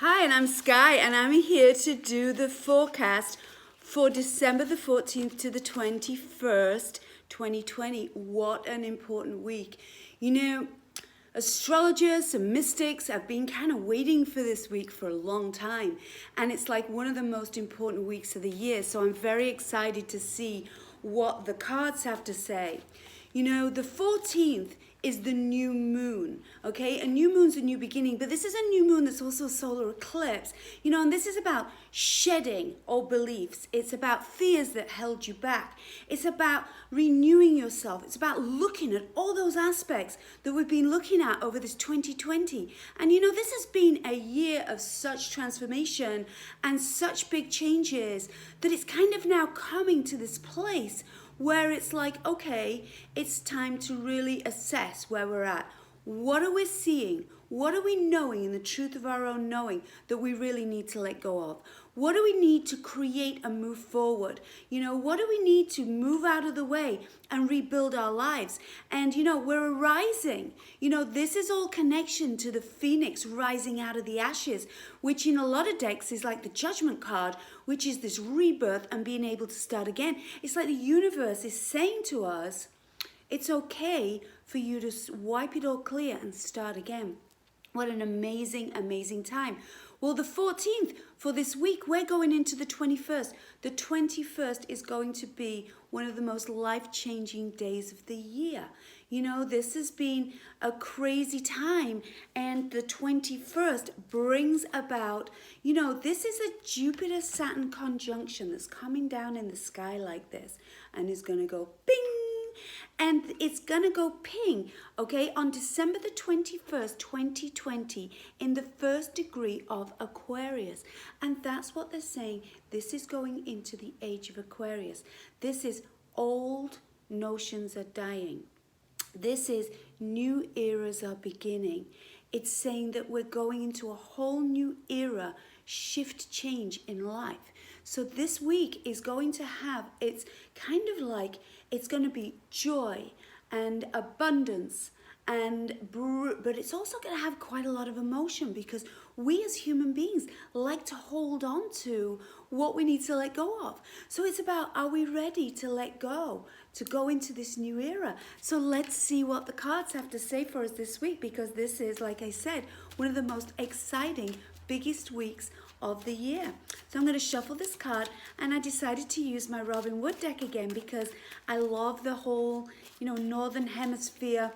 Hi, and I'm Sky, and I'm here to do the forecast for December the 14th to the 21st, 2020. What an important week. You know, astrologers and mystics have been kind of waiting for this week for a long time, and it's like one of the most important weeks of the year, so I'm very excited to see what the cards have to say. You know, the 14th is the new moon, okay? A new moon's a new beginning, but this is a new moon that's also a solar eclipse, you know, and this is about shedding old beliefs. It's about fears that held you back. It's about renewing yourself. It's about looking at all those aspects that we've been looking at over this 2020. And you know, this has been a year of such transformation and such big changes that it's kind of now coming to this place where it's like, okay, it's time to really assess where we're at. What are we seeing? What are we knowing in the truth of our own knowing that we really need to let go of? What do we need to create and move forward? You know, what do we need to move out of the way and rebuild our lives? And, you know, we're arising. You know, this is all connection to the phoenix rising out of the ashes, which in a lot of decks is like the judgment card, which is this rebirth and being able to start again. It's like the universe is saying to us, it's okay for you to wipe it all clear and start again. What an amazing, amazing time. Well, the 14th for this week, we're going into the 21st. The 21st is going to be one of the most life-changing days of the year. You know, this has been a crazy time, and the 21st brings about, you know, this is a Jupiter-Saturn conjunction that's coming down in the sky like this and is going to go bing. And it's going to go ping, okay, on December the 21st, 2020, in the first degree of Aquarius. And that's what they're saying. This is going into the age of Aquarius. This is old notions are dying. This is new eras are beginning. It's saying that we're going into a whole new era, shift, change in life. So this week is going to have, it's kind of like, it's going to be joy and abundance, but it's also going to have quite a lot of emotion, because we as human beings like to hold on to what we need to let go of. So it's about, are we ready to let go, to go into this new era? So let's see what the cards have to say for us this week, because this is, like I said, one of the most exciting, biggest weeks of the year. So I'm going to shuffle this card, and I decided to use my Robin Wood deck again because I love the whole, you know, Northern Hemisphere,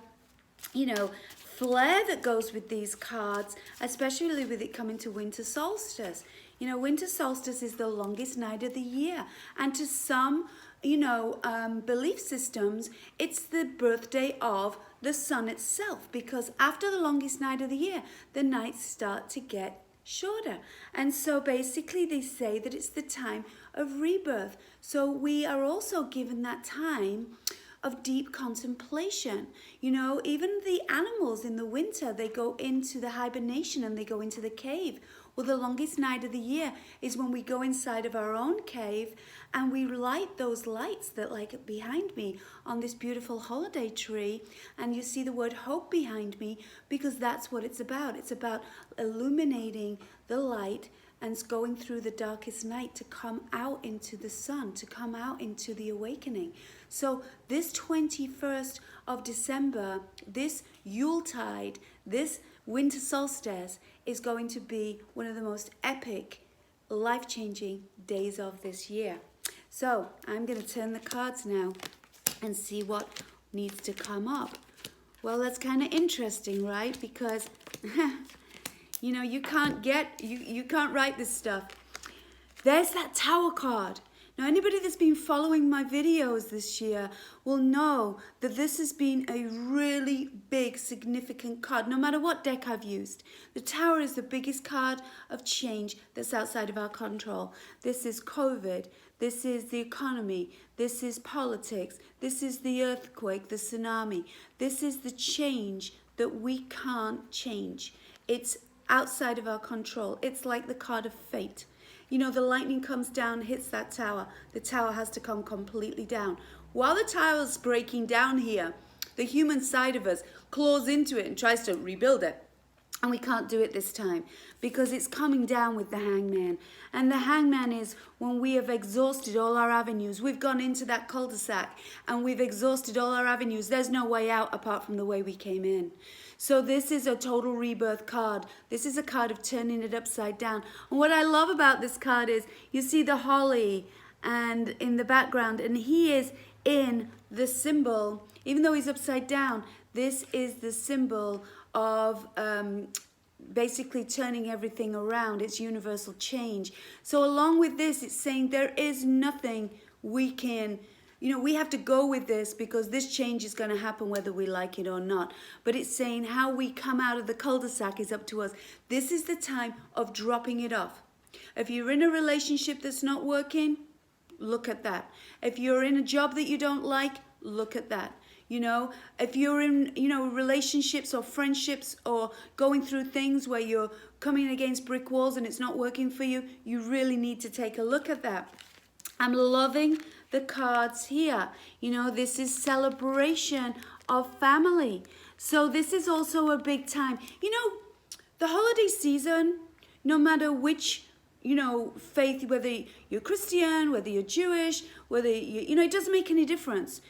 you know, flair that goes with these cards, especially with it coming to winter solstice. You know, winter solstice is the longest night of the year, and to some, you know, belief systems, it's the birthday of the sun itself, because after the longest night of the year, the nights start to get shorter. And so basically they say that it's the time of rebirth. So we are also given that time of deep contemplation. You know, even the animals in the winter, they go into the hibernation and they go into the cave. Well, the longest night of the year is when we go inside of our own cave and we light those lights that, like behind me on this beautiful holiday tree, and you see the word hope behind me, because that's what it's about. It's about illuminating the light and going through the darkest night to come out into the sun, to come out into the awakening. So this 21st of December, this Yuletide, this winter solstice is going to be one of the most epic, life-changing days of this year. So I'm going to turn the cards now and see what needs to come up. Well, that's kind of interesting, right? Because you know, you can't write this stuff. There's that Tower card. Now, anybody that's been following my videos this year will know that this has been a really big, significant card, no matter what deck I've used. The Tower is the biggest card of change that's outside of our control. This is COVID. This is the economy. This is politics. This is the earthquake, the tsunami. This is the change that we can't change. It's outside of our control. It's like the card of fate. You know, the lightning comes down, hits that tower. The tower has to come completely down. While the tower's breaking down here, the human side of us claws into it and tries to rebuild it. And we can't do it this time because it's coming down with the hangman. And the hangman is when we have exhausted all our avenues. We've gone into that cul-de-sac and we've exhausted all our avenues. There's no way out apart from the way we came in. So this is a total rebirth card. This is a card of turning it upside down. And what I love about this card is you see the holly and in the background, and he is in the symbol, even though he's upside down, this is the symbol of basically turning everything around. It's universal change. So along with this, it's saying there is nothing we can, we have to go with this because this change is going to happen whether we like it or not. But it's saying how we come out of the cul-de-sac is up to us. This is the time of dropping it off. If you're in a relationship that's not working, look at that. If you're in a job that you don't like, look at that. If you're in, relationships or friendships or going through things where you're coming against brick walls and it's not working for you, you really need to take a look at that. I'm loving the cards here. This is celebration of family. So this is also a big time. The holiday season, no matter which faith, whether you're Christian, whether you're Jewish, whether it doesn't make any difference.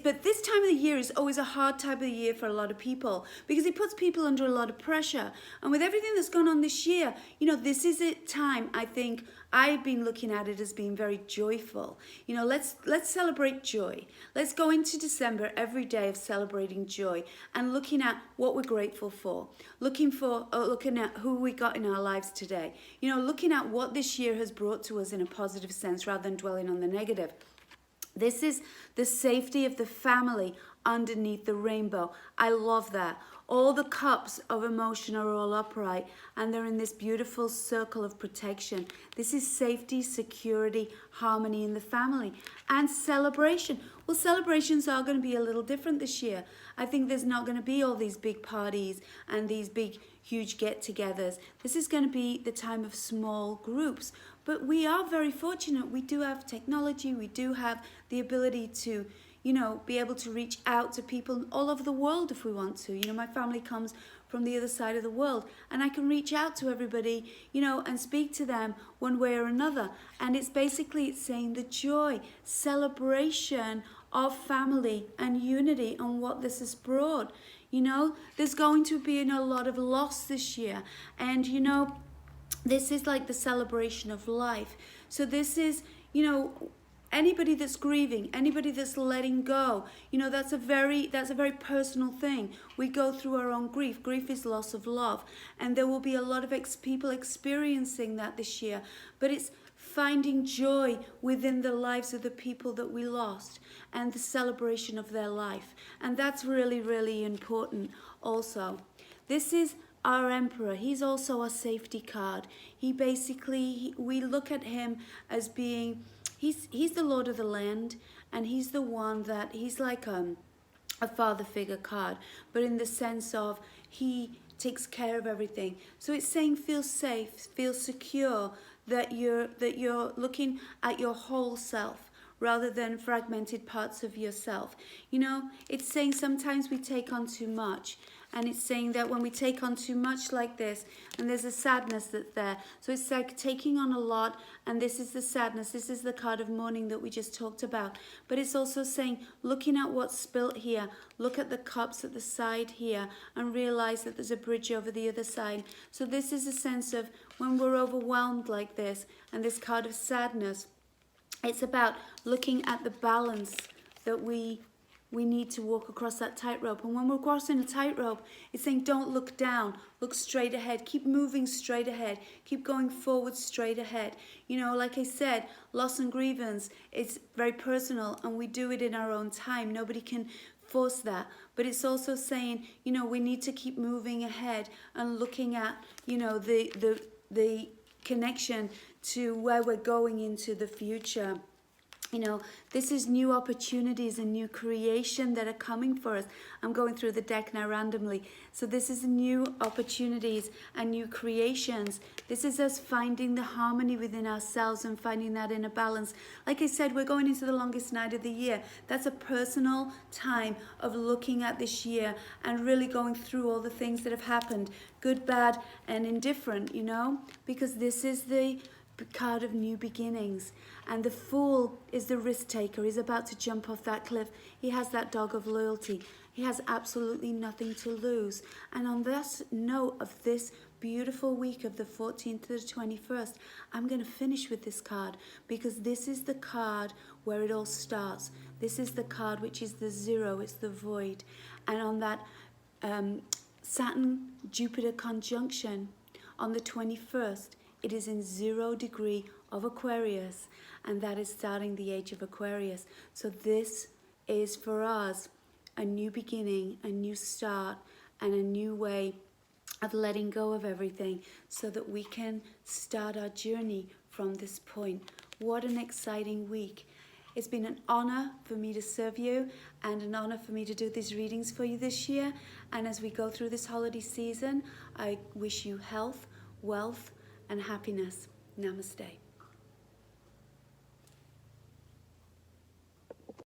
But this time of the year is always a hard time of the year for a lot of people because it puts people under a lot of pressure. And with everything that's gone on this year, this is a time, I think, I've been looking at it as being very joyful. Let's celebrate joy. Let's go into December every day of celebrating joy and looking at what we're grateful for. Looking at who we got in our lives today. Looking at what this year has brought to us in a positive sense rather than dwelling on the negative. This is the safety of the family underneath the rainbow. I love that. All the cups of emotion are all upright and they're in this beautiful circle of protection. This is safety, security, harmony in the family and celebration. Well, celebrations are going to be a little different this year. I think there's not going to be all these big parties and these big, huge get-togethers. This is going to be the time of small groups. But we are very fortunate. We do have technology. We do have the ability to be able to reach out to people all over the world if we want to. My family comes from the other side of the world and I can reach out to everybody, and speak to them one way or another. And it's saying the joy, celebration of family and unity and what this has brought. There's going to be a lot of loss this year. And, this is like the celebration of life. So this is, anybody that's grieving, anybody that's letting go, that's a very personal thing. We go through our own grief. Grief is loss of love. And there will be a lot of people experiencing that this year. But it's finding joy within the lives of the people that we lost and the celebration of their life. And that's really, really important also. This is our emperor. He's also a safety card. We look at him as being, he's the lord of the land, and he's the one that, he's like a father figure card, but in the sense of he takes care of everything. So it's saying feel safe, feel secure, that you're looking at your whole self rather than fragmented parts of yourself. It's saying sometimes we take on too much. And it's saying that when we take on too much like this, and there's a sadness that's there. So it's like taking on a lot, and this is the sadness. This is the card of mourning that we just talked about. But it's also saying, looking at what's spilt here, look at the cups at the side here, and realize that there's a bridge over the other side. So this is a sense of when we're overwhelmed like this, and this card of sadness, it's about looking at the balance that we need to walk across that tightrope. And when we're crossing a tightrope, it's saying don't look down, look straight ahead, keep moving straight ahead, keep going forward straight ahead. Like I said, loss and grievance, it's very personal and we do it in our own time. Nobody can force that. But it's also saying, we need to keep moving ahead and looking at, the connection to where we're going into the future. You know, this is new opportunities and new creation that are coming for us. I'm going through the deck now randomly. So this is new opportunities and new creations. This is us finding the harmony within ourselves and finding that inner balance. Like I said, we're going into the longest night of the year. That's a personal time of looking at this year and really going through all the things that have happened, good, bad, and indifferent, you know, because this is the card of new beginnings. And the Fool is the risk taker. He's about to jump off that cliff. He has that dog of loyalty. He has absolutely nothing to lose. And on this note of this beautiful week of the 14th to the 21st, I'm going to finish with this card, because this is the card where it all starts. This is the card which is the zero. It's the void. And on that Saturn-Jupiter conjunction on the 21st, it is in 0 degree of Aquarius, and that is starting the age of Aquarius. So this is for us a new beginning, a new start, and a new way of letting go of everything so that we can start our journey from this point. What an exciting week. It's been an honor for me to serve you and an honor for me to do these readings for you this year. And as we go through this holiday season, I wish you health, wealth, and happiness. Namaste.